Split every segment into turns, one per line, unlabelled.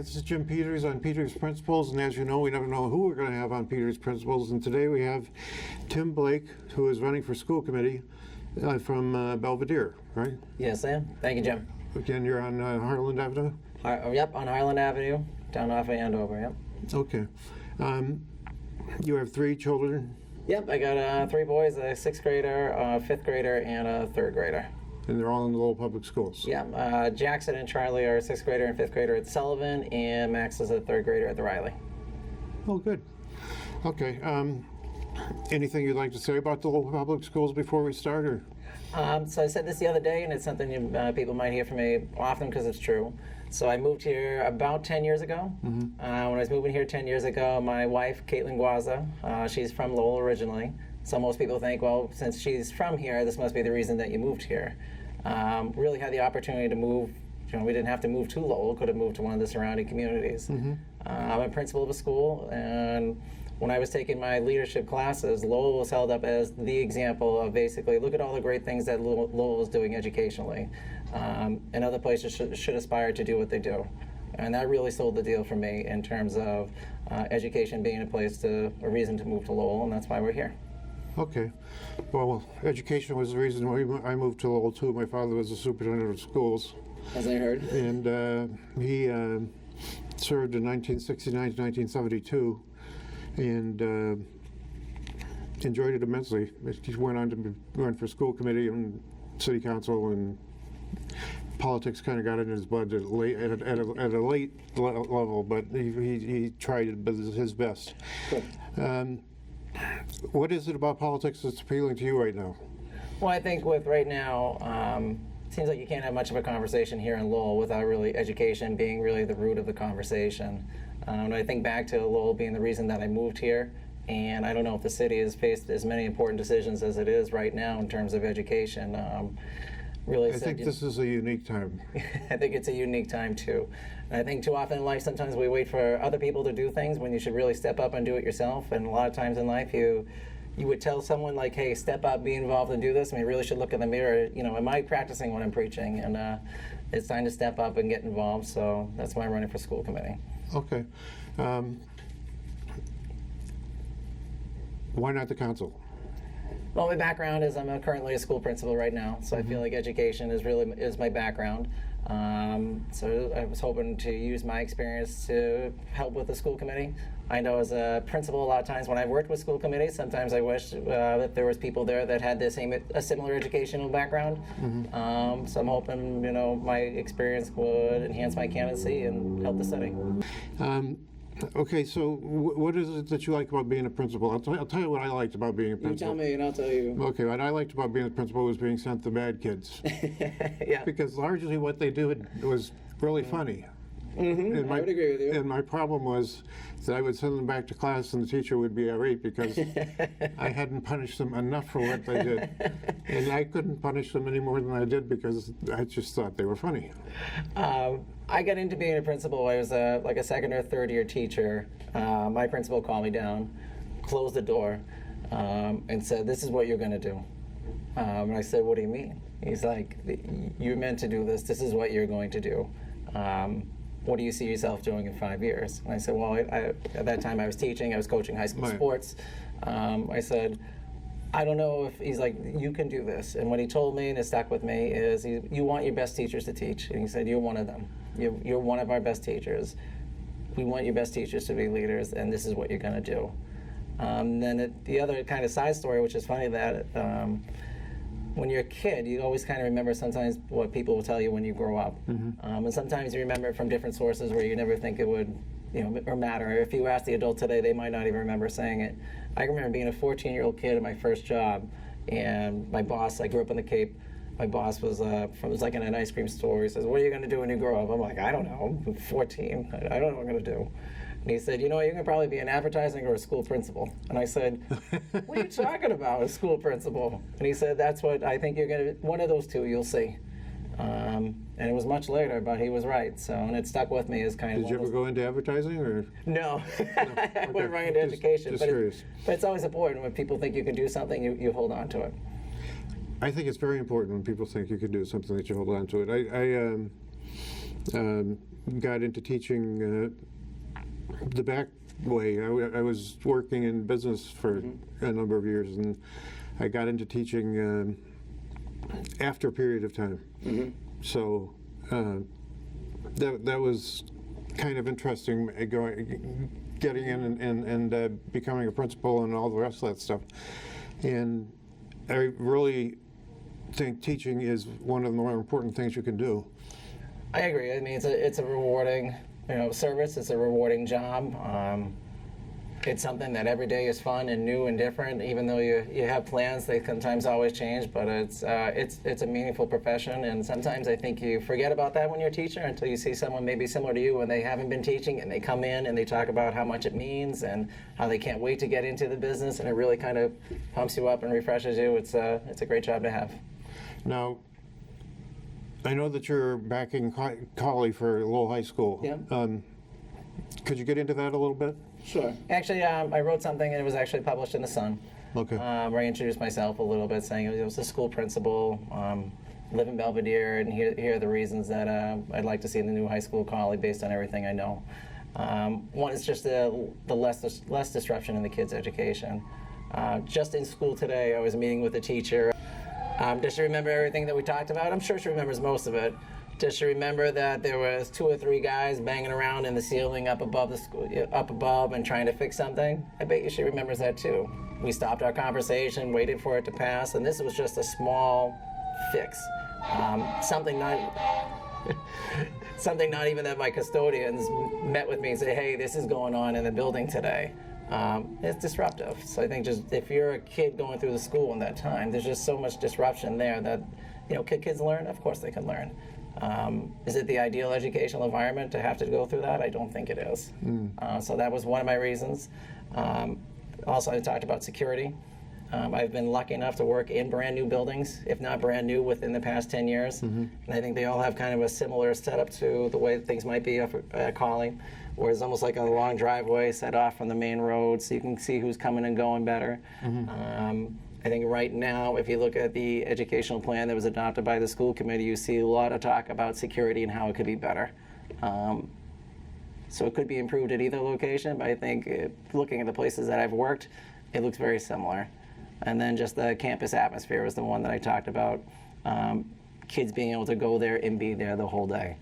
this is Jim Peters on Peters Principles, and as you know, we never know who we're going to have on Peters Principles, and today we have Tim Blake, who is running for school committee from Belvedere, right?
Yes, Sam. Thank you, Jim.
Again, you're on Harland Avenue?
Yep, on Highland Avenue, down off of Andover, yep.
Okay. You have 3 children,
Yep, I got 3 boys, a 6th grader, a 5th grader, and a 3rd grader.
and they're all in the Lowell Public Schools.
Yeah, Jackson and Charlie are 6th grader and 5th grader at Sullivan, and Max is a 3rd grader at the Riley.
Oh, good. Okay. Anything you'd like to say about the Lowell Public Schools before we start? Or?
So I said this the other day, and it's something people might hear from me often because it's true. So I moved here about 10 years ago. When I was moving here 10 years ago, my wife, Caitlin Guaza, she's from Lowell originally. So most people think, well, since she's from here, this must be the reason that you moved here. Really had the opportunity to move. We didn't have to move to Lowell, could have moved to one of the surrounding communities. I'm a principal of a school, and when I was taking my leadership classes, Lowell was held up as the example of basically, look at all the great things that Lowell is doing educationally. And other places should aspire to do what they do. And that really sold the deal for me in terms of education being a reason to move to Lowell, and that's why we're here.
Okay. Well, education was the reason why I moved to Lowell, too. My father was the superintendent of schools.
As I heard.
And he served in 1969 to 1972 and enjoyed it immensely. He went on to run for school committee and city council, and politics kind of got in his blood at a late level, but he tried his best. What is it about politics that's appealing to you right now?
Well, I think with right now, it seems like you can't have much of a conversation here in Lowell without really education being really the root of the conversation. And I think back to Lowell being the reason that I moved here, and I don't know if the city has faced as many important decisions as it is right now in terms of education. I
think this is a unique time.
I think it's a unique time too. And I think too often in life, sometimes we wait for other people to do things when you should really step up and do it yourself. And a lot of times in life, you would tell someone like, hey, step up, be involved and do this, and you really should look in the mirror, am I practicing what I'm preaching? And it's time to step up and get involved, so that's why I'm running for school committee.
Okay. Why not the council?
Well, my background is I'm currently a school principal right now, so I feel like education is my background. So I was hoping to use my experience to help with the school committee. I know as a principal, a lot of times when I've worked with school committees, sometimes I wish that there was people there that had a similar educational background. So I'm hoping, my experience would enhance my candidacy and help the city.
Okay, so what is it that you like about being a principal? I'll tell you what I liked about being a principal.
You tell me and I'll tell you.
Okay, what I liked about being a principal was being sent the bad kids.
Yeah.
Because largely what they did was really funny.
I would agree with you.
And my problem was that I would send them back to class and the teacher would be irate because I hadn't punished them enough for what they did. And I couldn't punish them any more than I did because I just thought they were funny.
I got into being a principal. I was like a 2nd or 3rd year teacher. My principal called me down, closed the door, and said, "This is what you're going to do." And I said, "What do you mean?" He's like, "You're meant to do this. This is what you're going to do. What do you see yourself doing in 5 years?" And I said, well, at that time I was teaching, I was coaching high school sports. I said, I don't know if, he's like, you can do this. And what he told me, and it stuck with me, is you want your best teachers to teach. And he said, you're one of them. You're one of our best teachers. We want your best teachers to be leaders, and this is what you're going to do. Then the other kind of side story, which is funny, that when you're a kid, you always kind of remember sometimes what people will tell you when you grow up. And sometimes you remember it from different sources where you never think it would or matter. If you ask the adult today, they might not even remember saying it. I remember being a 14-year-old kid at my first job, and my boss, I grew up in the Cape, my boss was like in an ice cream store. He says, what are you going to do when you grow up? I'm like, I don't know, I'm 14, I don't know what I'm going to do. And he said, you know, you're going to probably be in advertising or a school principal. And I said, what are you talking about, a school principal? And he said, that's what I think you're going to, one of those two, you'll see. And it was much later, but he was right. So, and it stuck with me as kind of.
Did you ever go into advertising, or?
No, I went right into education.
Just curious.
But it's always important when people think you can do something, you hold on to it.
I think it's very important when people think you can do something that you hold on to it. got into teaching the back way. I was working in business for a number of years, and I got into teaching after a period of time. So that was kind of interesting, getting in and becoming a principal and all the rest of that stuff. And I really think teaching is one of the more important things you can do.
I agree. I mean, it's a rewarding, service. It's a rewarding job. It's something that every day is fun and new and different. Even though you have plans, they sometimes always change. But it's a meaningful profession, and sometimes I think you forget about that when you're a teacher until you see someone maybe similar to you when they haven't been teaching and they come in and they talk about how much it means and how they can't wait to get into the business, and it really kind of pumps you up and refreshes you. It's a great job to have.
Now, I know that you're backing Collie for Lowell High School.
Yeah.
Could you get into that a little bit?
Sure. Actually, I wrote something, and it was actually published in The Sun.
Okay.
Where I introduced myself a little bit, saying I was a school principal, live in Belvedere, and here are the reasons that I'd like to see in the new high school Collie based on everything I know. One is just the less disruption in the kids' education. Just in school today, I was meeting with a teacher. Does she remember everything that we talked about? I'm sure she remembers most of it. Does she remember that there was 2 or 3 guys banging around in the ceiling up above the school, up above, and trying to fix something? I bet you she remembers that too. We stopped our conversation, waited for it to pass, and this was just a small fix. Something not even that my custodians met with me and say, hey, this is going on in the building today. It's disruptive. So I think just if you're a kid going through the school in that time, there's just so much disruption there that, kids learn? Of course they can learn. Is it the ideal educational environment to have to go through that? I don't think it is. So that was one of my reasons. Also, I talked about security. I've been lucky enough to work in brand new buildings, if not brand new, within the past 10 years. And I think they all have kind of a similar setup to the way things might be at Collie, where it's almost like a long driveway set off from the main road so you can see who's coming and going better. I think right now, if you look at the educational plan that was adopted by the school committee, you see a lot of talk about security and how it could be better. So it could be improved at either location, but I think looking at the places that I've worked, it looks very similar. And then just the campus atmosphere was the one that I talked about. Kids being able to go there and be there the whole day.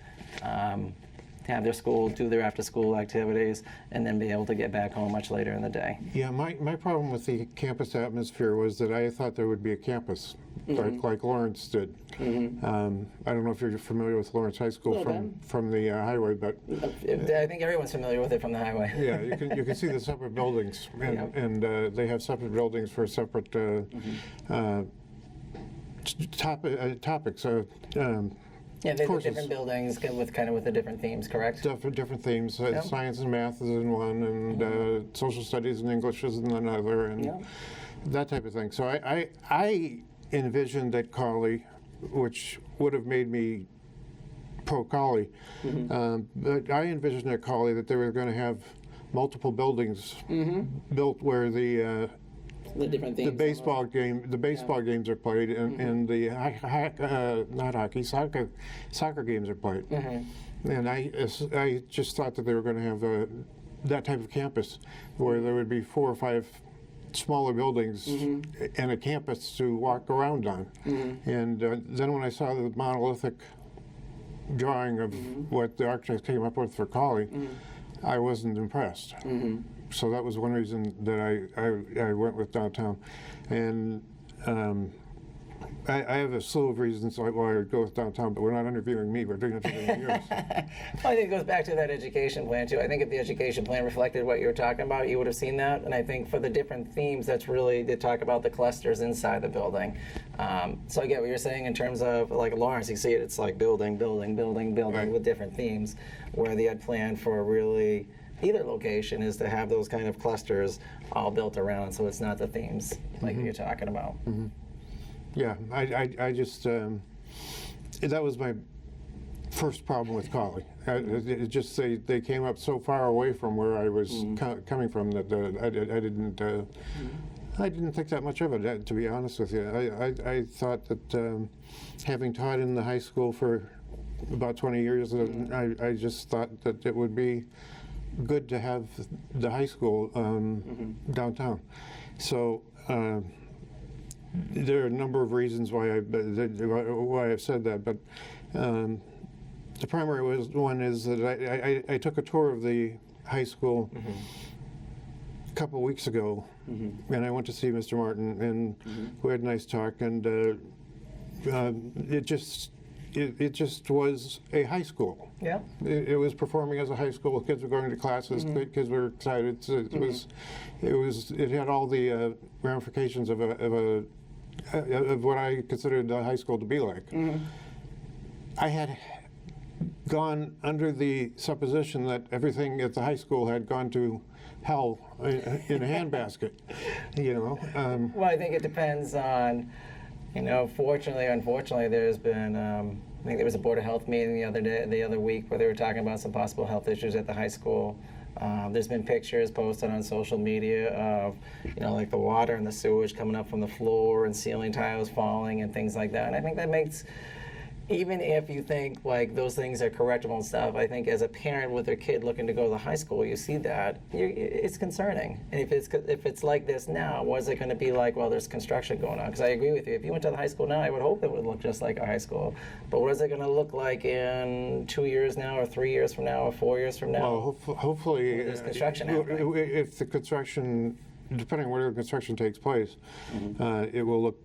Have their school, do their after-school activities, and then be able to get back home much later in the day.
Yeah, my problem with the campus atmosphere was that I thought there would be a campus, like Lawrence did. I don't know if you're familiar with Lawrence High School from the highway, but
I think everyone's familiar with it from the highway.
yeah, you can see the separate buildings, and they have separate buildings for separate topics.
Yeah, they have different buildings with the different themes, correct?
Different themes. Science and math is in one, and social studies and English is in another, and that type of thing. So I envisioned at Collie, which would have made me pro-Collie, but I envisioned at Collie that they were going to have multiple buildings built where the
different themes.
The baseball games are played, and the soccer games are played. And I just thought that they were going to have that type of campus where there would be 4 or 5 smaller buildings and a campus to walk around on. And then when I saw the monolithic drawing of what the architects came up with for Collie, I wasn't impressed. So that was one reason that I went with downtown. And I have a slew of reasons why I would go with downtown, but we're not interviewing me, we're interviewing yours.
Well, I think it goes back to that education plan, too. I think if the education plan reflected what you were talking about, you would have seen that. And I think for the different themes, that's really to talk about the clusters inside the building. So I get what you're saying in terms of, like Lawrence, you see it's like building with different themes, where the ed plan for really either location is to have those kind of clusters all built around, so it's not the themes like you're talking about.
Yeah, I just, that was my first problem with Collie. It just they came up so far away from where I was coming from that I didn't think that much of it, to be honest with you. I thought that having taught in the high school for about 20 years, and I just thought that it would be good to have the high school downtown. So there are a number of reasons why I've said that, but the primary one is that I took a tour of the high school a couple of weeks ago, and I went to see Mr. Martin, and we had a nice talk, and it just was a high school.
Yeah.
It was performing as a high school. Kids were going to classes. Kids were excited. It had all the ramifications of what I considered the high school to be like. I had gone under the supposition that everything at the high school had gone to hell in a handbasket.
Well, I think it depends on, fortunately or unfortunately, there's been, I think there was a Board of Health meeting the other week where they were talking about some possible health issues at the high school. There's been pictures posted on social media of, like the water and the sewage coming up from the floor and ceiling tiles falling and things like that. And I think that makes, even if you think like those things are correctable and stuff, I think as a parent with their kid looking to go to the high school, you see that, it's concerning. And if it's like this now, what is it going to be like while there's construction going on? Because I agree with you. If you went to the high school now, I would hope it would look just like a high school. But what is it going to look like in 2 years now, or 3 years from now, or 4 years from now?
Well, hopefully,
Well, there's construction happening.
if the construction, depending on where the construction takes place, it will look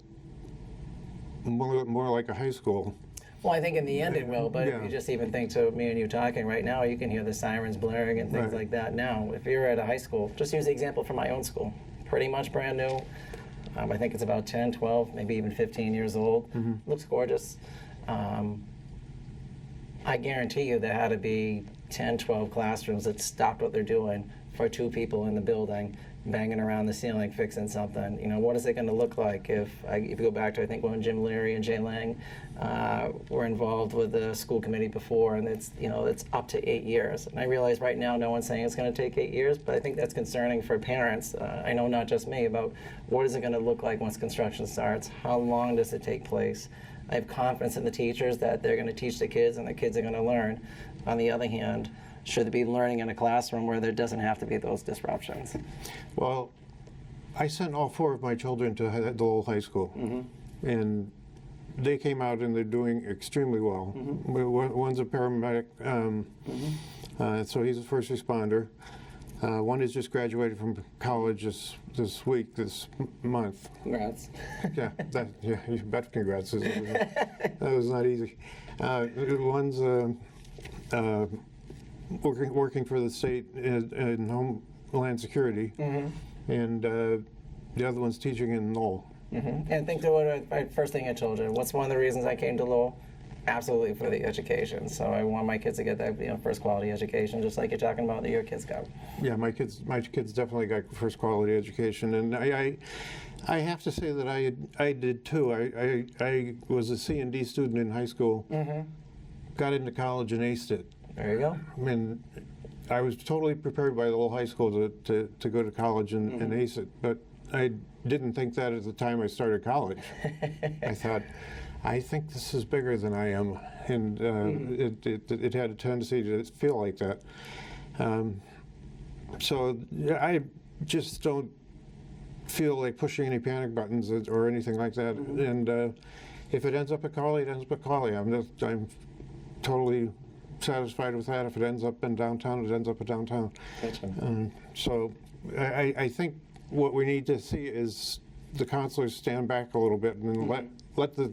more like a high school.
Well, I think in the end it will, but
Yeah.
if you just even think to me and you talking right now, you can hear the sirens blaring and things
Right.
like that now. If you're at a high school, just use the example from my own school, pretty much brand new. I think it's about 10, 12, maybe even 15 years old. Looks gorgeous. I guarantee you there had to be 10, 12 classrooms that stopped what they're doing for 2 people in the building, banging around the ceiling, fixing something. What is it going to look like if you go back to, I think, when Jim Leary and Jay Lang were involved with the school committee before, and it's up to 8 years. And I realize right now no one's saying it's going to take 8 years, but I think that's concerning for parents. I know not just me, about what is it going to look like once construction starts? How long does it take place? I have confidence in the teachers that they're going to teach the kids and the kids are going to learn. On the other hand, should there be learning in a classroom where there doesn't have to be those disruptions?
Well, I sent all 4 of my children to the Lowell High School, and they came out and they're doing extremely well. One's a paramedic, so he's a first responder. One has just graduated from college this month.
Congrats.
Yeah, you bet congrats. That was not easy. One's working for the state in Homeland Security, and the other one's teaching in Lowell.
And think to what first thing I told you. What's one of the reasons I came to Lowell? Absolutely for the education. So I want my kids to get that first quality education, just like you're talking about that your kids got.
Yeah, my kids definitely got first quality education, and I have to say that I did too. I was a C&D student in high school, got into college and aced it.
There you go.
I mean, I was totally prepared by the Lowell High School to go to college and ace it, but I didn't think that at the time I started college. I thought, I think this is bigger than I am, and it had a tendency to feel like that. So I just don't feel like pushing any panic buttons or anything like that. And if it ends up at Cawley, it ends up at Cawley. I'm totally satisfied with that. If it ends up in downtown, it ends up at downtown.
Gotcha.
So I think what we need to see is the counselors stand back a little bit and let the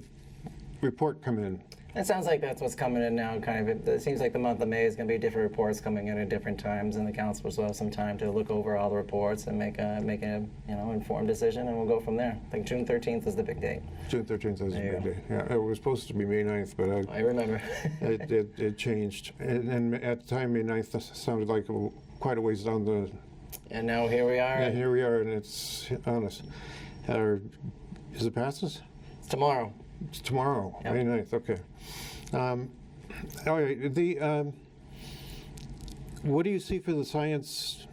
report come in.
It sounds like that's what's coming in now. It seems like the month of May is going to be different reports coming in at different times, and the councilors will have some time to look over all the reports and make an informed decision, and we'll go from there. I think June 13th is the big date.
June 13th is a
There you
big
go.
day. Yeah, it was supposed to be May 9th, but
I remember.
it changed. And at the time, May 9th sounded like quite a ways down the.
And now here we are.
And here we are, and it's on us. Is it passes?
It's tomorrow.
It's tomorrow,
Yep.
May 9th, okay. All right, what do you see for the science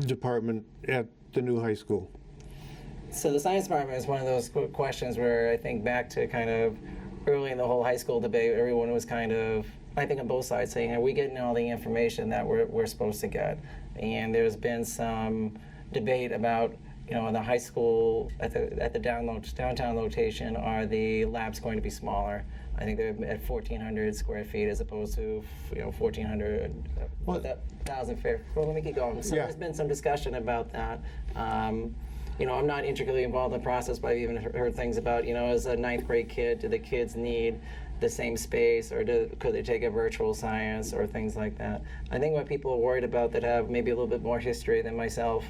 department at the new high school?
So the science department is one of those questions where I think back to kind of early in the whole high school debate, everyone was kind of, I think on both sides, saying, are we getting all the information that we're supposed to get? And there's been some debate about, you know, in the high school, at the downtown location, are the labs going to be smaller? I think they're at 1,400 square feet as opposed to, you know, 1,400, 1,000 fair. Well, let me keep going. So
Yeah.
there's been some discussion about that. You know, I'm not intricately involved in the process, but I've even heard things about, you know, as a ninth grade kid, do the kids need the same space, or could they take a virtual science or things like that? I think what people are worried about that have maybe a little bit more history than myself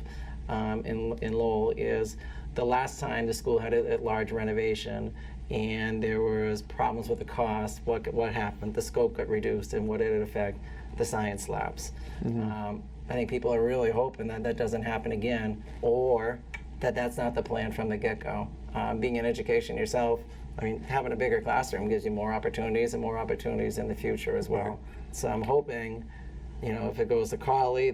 in Lowell is the last time the school had a large renovation and there was problems with the cost, what happened? The scope got reduced, and what did it affect? The science labs. I think people are really hoping that that doesn't happen again, or that that's not the plan from the get-go. Being in education yourself, I mean, having a bigger classroom gives you more opportunities and more opportunities in the future as well. So I'm hoping, you know, if it goes to Cawley,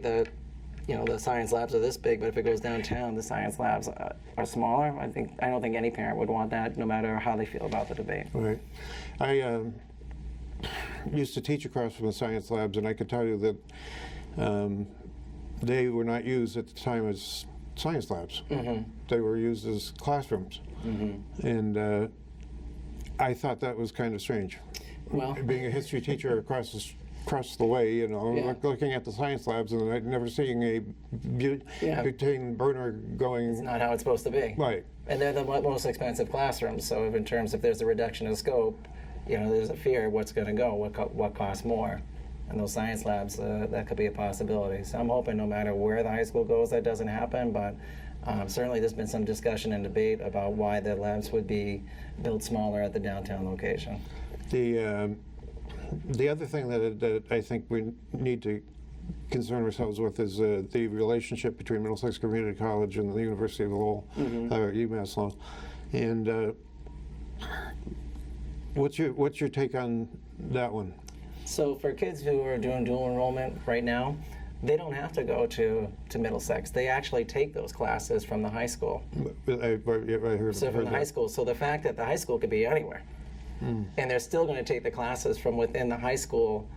you know, the science labs are this big, but if it goes downtown, the science labs are smaller. I don't think any parent would want that, no matter how they feel about the debate.
Right. I used to teach across from the science labs, and I could tell you that they were not used at the time as science labs. They were used as classrooms. And I thought that was kind of strange.
Well,
Being a history teacher across the way, you know,
Yeah.
looking at the science labs and never seeing a
Yeah.
butane burner going.
it's not how it's supposed to be.
Right.
And they're the most expensive classrooms, so if there's a reduction of scope, you know, there's a fear of what's going to go, what costs more. And those science labs, that could be a possibility. So I'm hoping no matter where the high school goes, that doesn't happen, but certainly there's been some discussion and debate about why the labs would be built smaller at the downtown location.
The other thing that I think we need to concern ourselves with is the relationship between Middlesex Community College and the University of Lowell, UMass Lowell. And what's your take on that one?
So for kids who are doing dual enrollment right now, they don't have to go to Middlesex. They actually take those classes from the high school.
I heard,
So from the high school. So the fact that the high school could be anywhere, and they're still going to take the classes from within the high school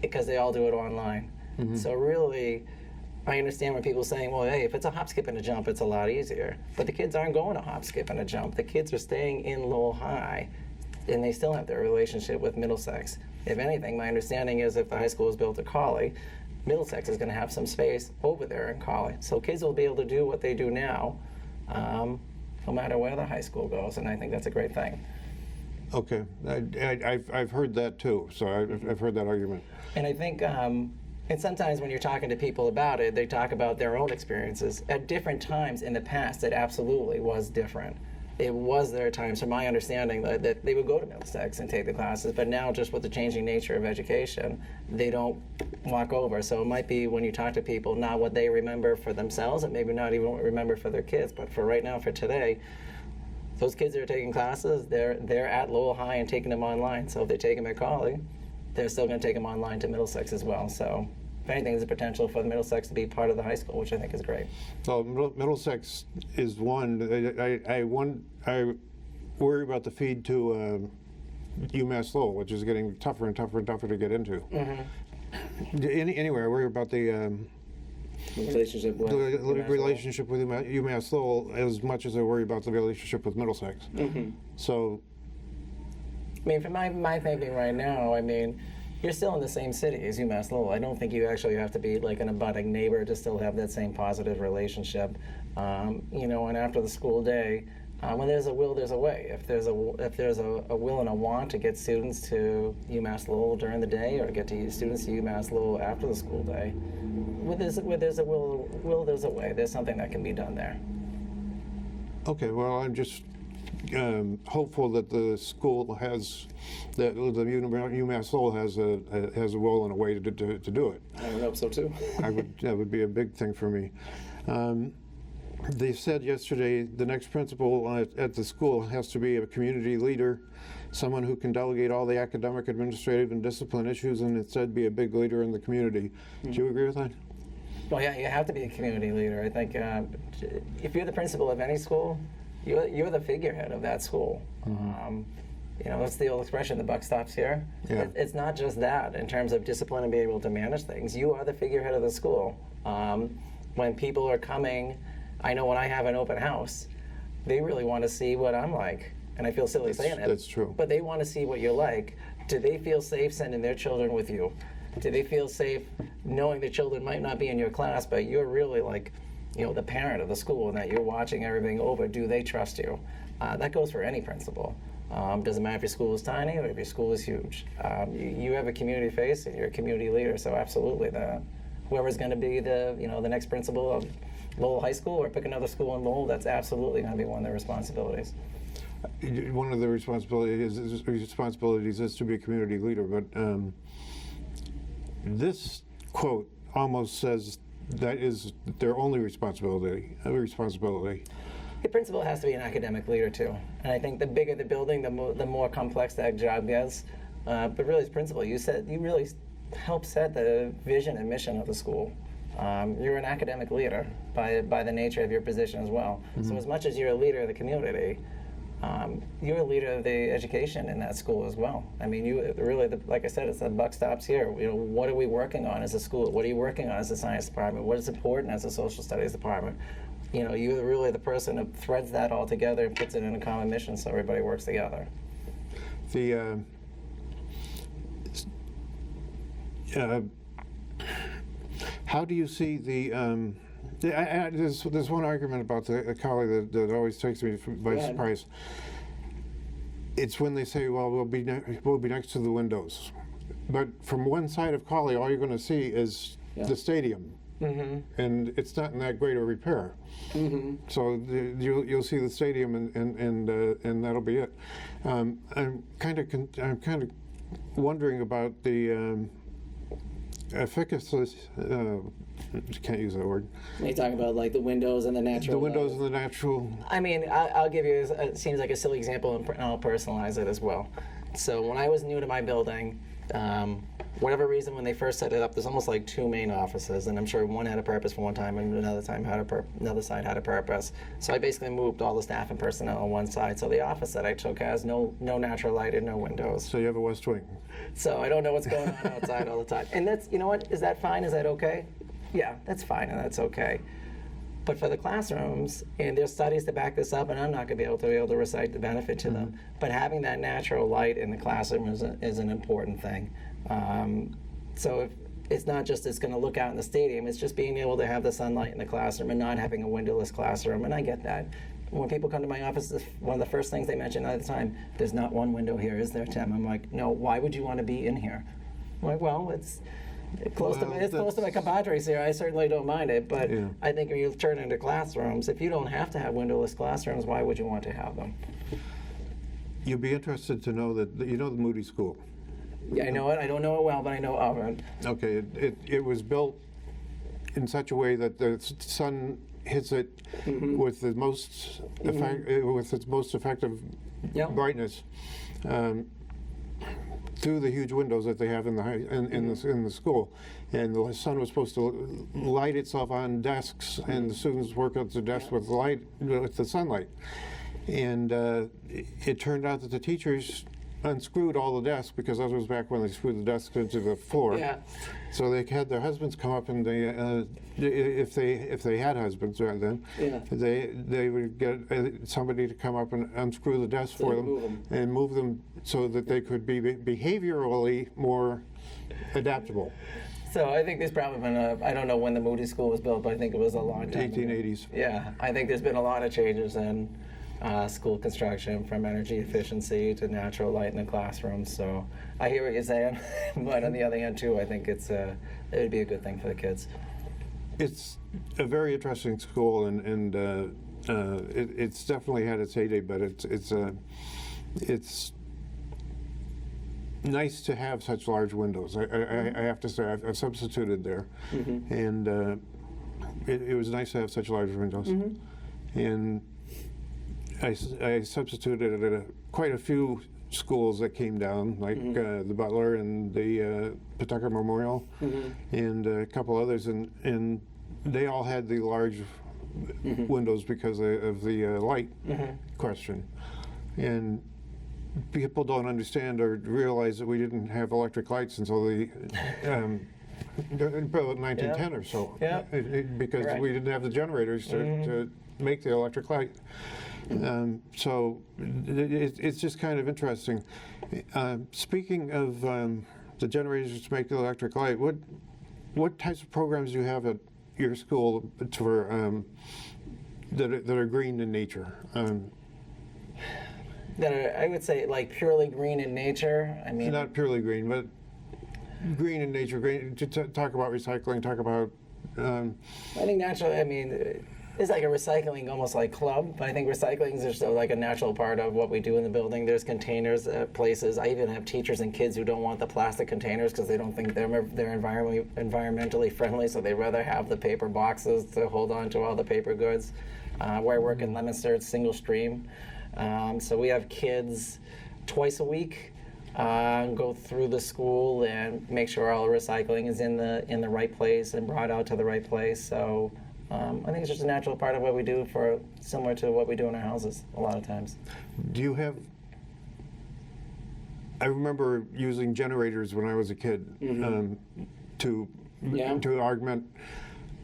because they all do it online. So really, I understand when people are saying, well, hey, if it's a hop, skip, and a jump, it's a lot easier. But the kids aren't going to hop, skip, and a jump. The kids are staying in Lowell High, and they still have their relationship with Middlesex. If anything, my understanding is if the high school is built at Cawley, Middlesex is going to have some space over there in Cawley. So kids will be able to do what they do now, no matter where the high school goes, and I think that's a great thing.
Okay, I've heard that too. So I've heard that argument.
And I think, and sometimes when you're talking to people about it, they talk about their own experiences. At different times in the past, it absolutely was different. It was there times, from my understanding, that they would go to Middlesex and take the classes, but now just with the changing nature of education, they don't walk over. So it might be when you talk to people, not what they remember for themselves, and maybe not even what they remember for their kids, but for right now, for today, those kids that are taking classes, they're at Lowell High and taking them online. So if they take them at Cawley, they're still going to take them online to Middlesex as well. So if anything, there's a potential for the Middlesex to be part of the high school, which I think is great.
Well, Middlesex is one. I worry about the feed to UMass Lowell, which is getting tougher and tougher and tougher to get into. Anyway, I worry about the
Relationship with
relationship with UMass Lowell as much as I worry about the relationship with Middlesex. So,
I mean, for my thinking right now, I mean, you're still in the same city as UMass Lowell. I don't think you actually have to be like an abutting neighbor to still have that same positive relationship. You know, and after the school day, when there's a will, there's a way. If there's a will and a want to get students to UMass Lowell during the day, or get to students to UMass Lowell after the school day, where there's a will, there's a way. There's something that can be done there.
okay, well, I'm just hopeful that the school has, that the UMass Lowell has a will and a way to do it.
I would hope so too.
That would be a big thing for me. They said yesterday the next principal at the school has to be a community leader, someone who can delegate all the academic, administrative, and discipline issues, and it said be a big leader in the community. Do you agree with that?
Well, yeah, you have to be a community leader. I think if you're the principal of any school, you're the figurehead of that school. It's the old expression, the buck stops here.
Yeah.
It's not just that in terms of discipline and being able to manage things. You are the figurehead of the school. When people are coming, I know when I have an open house, they really want to see what I'm like. And I feel silly saying it.
That's true.
But they want to see what you're like. Do they feel safe sending their children with you? Do they feel safe knowing their children might not be in your class, but you're really like, the parent of the school and that you're watching everything over? Do they trust you? That goes for any principal. Doesn't matter if your school is tiny or if your school is huge. You have a community face and you're a community leader, so absolutely, whoever's going to be the next principal of Lowell High School or pick another school in Lowell, that's absolutely going to be one of their responsibilities.
One of the responsibilities is to be a community leader, but this quote almost says that is their only responsibility.
The principal has to be an academic leader too, and I think the bigger the building, the more complex that job gets. But really, as principal, you really help set the vision and mission of the school. You're an academic leader by the nature of your position as well. Mm-hmm. So as much as you're a leader of the community, you're a leader of the education in that school as well. I mean, you really, like I said, it's the buck stops here. What are we working on as a school? What are you working on as a science department? What is important as a social studies department? You're really the person who threads that all together and puts it in a common mission so everybody works together.
How do you see there's one argument about the college that always takes me by surprise. It's when they say, well, we'll be next to the windows. But from one side of Colley, all you're going to see is the stadium. Mm-hmm. And it's not in that great a repair. Mm-hmm. So you'll see the stadium and that'll be it. I'm kind of wondering about the efficacy. Can't use that word.
You're talking about like the windows and the natural.
The windows and the natural.
I mean, I'll give you. It seems like a silly example, and I'll personalize it as well. So when I was new to my building, whatever reason, when they first set it up, there's almost like two main offices, and I'm sure one had a purpose for one time, and another side had a purpose. So I basically moved all the staff and personnel on one side. So the office that I took has no natural light and no windows.
So you have a west wing.
So I don't know what's going on outside all the time. And that's, what, is that fine? Is that okay? Yeah, that's fine and that's okay. But for the classrooms, and there's studies to back this up, and I'm not going to be able to recite the benefit to them, but having that natural light in the classroom is an important thing. So if it's not just it's going to look out in the stadium, it's just being able to have the sunlight in the classroom and not having a windowless classroom, and I get that. When people come to my office, one of the first things they mention all the time, there's not one window here, is there, Tim? I'm like, no, why would you want to be in here? I'm like, well, it's close to my compadres here. I certainly don't mind it, but yeah. I think when you turn into classrooms, if you don't have to have windowless classrooms, why would you want to have them?
You'd be interested to know that the Moody School.
Yeah, I know it. I don't know it well, but I know of it.
Okay, it was built in such a way that the sun hits it with the most with its most effective brightness. Through the huge windows that they have in the school, and the sun was supposed to light itself on desks, and the students work at the desks with the sunlight. And it turned out that the teachers unscrewed all the desks, because that was back when they screwed the desks into the floor. Yeah. So they had their husbands come up, and they, if they had husbands right then, they would get somebody to come up and unscrew the desks for them and move them so that they could be behaviorally more adaptable.
So I think there's probably been I don't know when the Moody School was built, but I think it was a long time
1880s.
ago. Yeah, I think there's been a lot of changes in school construction, from energy efficiency to natural light in the classrooms. So I hear what you're saying, but on the other hand too, I think it would be a good thing for the kids.
It's a very interesting school, and it's definitely had its heyday, but it's nice to have such large windows. I have to say, I've substituted there, and it was nice to have such large windows. And I substituted at quite a few schools that came down, like the Butler and the Pawtucket Memorial, and a couple others, and they all had the large windows because of the light question. And people don't understand or realize that we didn't have electric lights until the about 1910 or so.
Yeah.
Because
Correct.
we didn't have the generators to make the electric light. So it's just kind of interesting. Speaking of the generators to make the electric light, what types of programs do you have at your school for that are green in nature?
That are, I would say, like purely green in nature. I mean,
Not purely green, but green in nature. Green. Talk about recycling. Talk about.
I think naturally, I mean, it's like a recycling, almost like club, but I think recycling is still like a natural part of what we do in the building. There's containers at places. I even have teachers and kids who don't want the plastic containers because they don't think they're environmentally friendly, so they rather have the paper boxes to hold on to all the paper goods. Where I work in Leominster, it's single stream. So we have kids twice a week go through the school and make sure all the recycling is in the right place and brought out to the right place. So I think it's just a natural part of what we do, similar to what we do in our houses a lot of times.
Do you have? I remember using generators when I was a kid to augment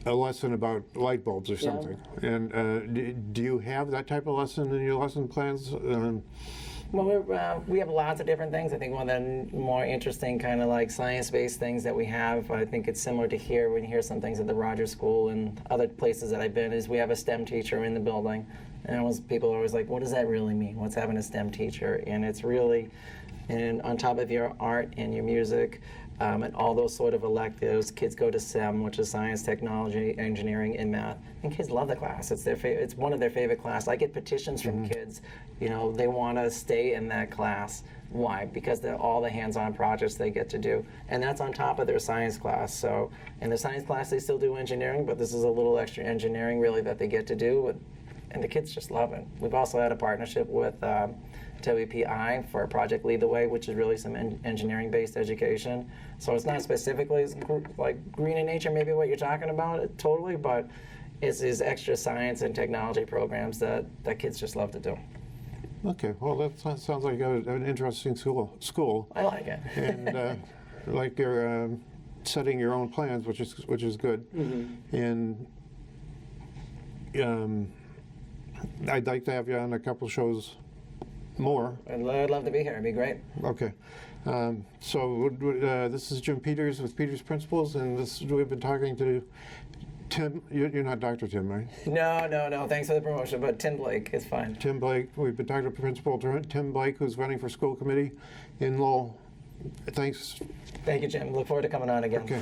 a lesson about light bulbs or something. And do you have that type of lesson in your lesson plans?
Well, we have lots of different things. I think one of the more interesting kind of like science-based things that we have, I think it's similar to here when you hear some things at the Rogers School and other places that I've been, is we have a STEM teacher in the building. And people are always like, what does that really mean? What's having a STEM teacher? And it's really, and on top of your art and your music, and all those sort of electives, kids go to STEM, which is science, technology, engineering, and math. And kids love the class. It's it's one of their favorite classes. I get petitions from kids. You know, they want to stay in that class. Why? Because they're all the hands-on projects they get to do, and that's on top of their science class. So in the science class, they still do engineering, but this is a little extra engineering really that they get to do, and the kids just love it. We've also had a partnership with WPI for Project Lead the Way, which is really some engineering-based education. So it's not specifically like green in nature, maybe what you're talking about, totally, but it's these extra science and technology programs that kids just love to do.
Okay, well that sounds like an interesting school.
I like it.
And like you're setting your own plans, which is good. And I'd like to have you on a couple shows more.
I'd love to be here. It'd be great.
Okay. So this is Jim Peters with Peters Principals, and we've been talking to Tim. You're not Dr. Tim, right?
No. Thanks for the promotion, but Tim Blake is fine.
Tim Blake. We've been talking to Principal Tim Blake, who's running for school committee in Lowell. Thanks.
Thank you, Jim. Look forward to coming on again.
Okay.